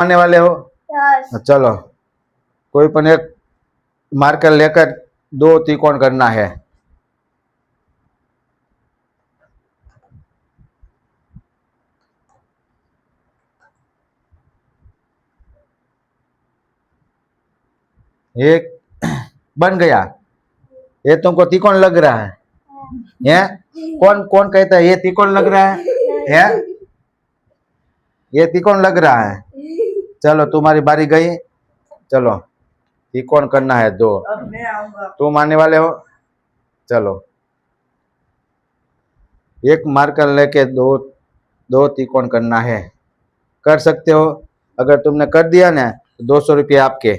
आने वाले हो? चलो, कोई पण एक मार्कर लेकर दो त्रिकोण करना है। एक बन गया। ये तुमको त्रिकोण लग रहा है? कौन कौन कहता है ये त्रिकोण लग रहा है? ये त्रिकोण लग रहा है। चलो, तुम्हारी बारी गई। चलो, त्रिकोण करना है दो। अब मैं आऊंगा। तुम आने वाले हो? चलो, एक मार्कर लेके दो त्रिकोण करना है। कर सकते हो। अगर तुमने कर दिया ना तो 200 रुपये आपके।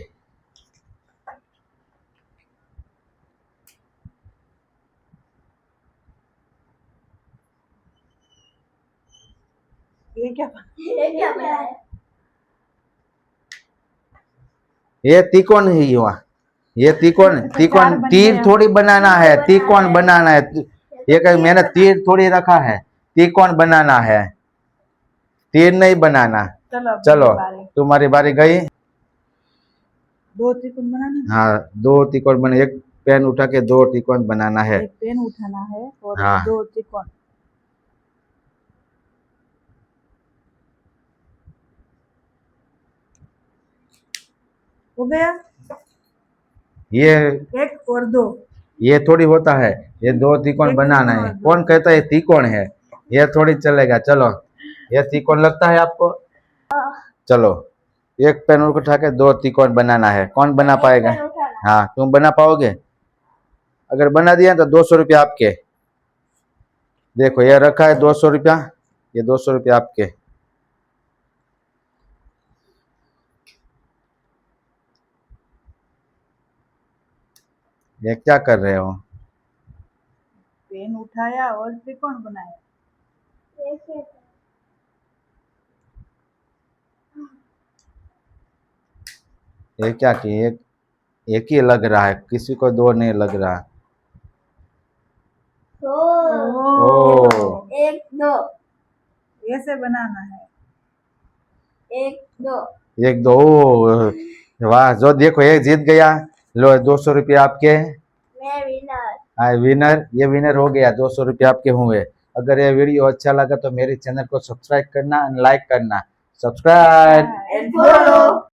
ये क्या बना है? ये त्रिकोण ही हुआ। ये त्रिकोण त्रिकोण तीर थोड़ी बनाना है, त्रिकोण बनाना है। ये कहीं मैंने तीर थोड़ी रखा है, त्रिकोण बनाना है, तीर नहीं बनाना। चलो, तुम्हारी बारी गई। दो त्रिकोण बनाना। हाँ, दो त्रिकोण बने। एक पेन उठा के दो त्रिकोण बनाना है। एक पेन उठाना है और हाँ। दो त्रिकोण। हो गया। ये एक और दो। ये थोड़ी होता है। ये दो त्रिकोण बनाना है। कौन कहता है त्रिकोण है? ये थोड़ी चलेगा। चलो, ये त्रिकोण लगता है आपको? चलो, एक पेन उठा के दो त्रिकोण बनाना है। कौन बना पाएगा? हाँ, तुम बना पाओगे? अगर बना दिया तो 200 रुपया आपके। देखो, ये रखा है 200 रुपया। ये 200 रुपया आपके। ये क्या कर रहे हो? पेन उठाया और त्रिकोण बनाया। ये क्या कि एक ही लग रहा है, किसी को दो नहीं लग रहा। ओ, एक दो ऐसे बनाना है। एक दो वाह, जो देखो ये जीत गया। लो, 200 रुपये आपके। मैं विनर। विनर, ये विनर हो गया। 200 रुपये आपके हुए। अगर ये वीडियो अच्छा लगा तो मेरे चैनल को सब्सक्राइब करना, लाइक करना। Subscribe and follow.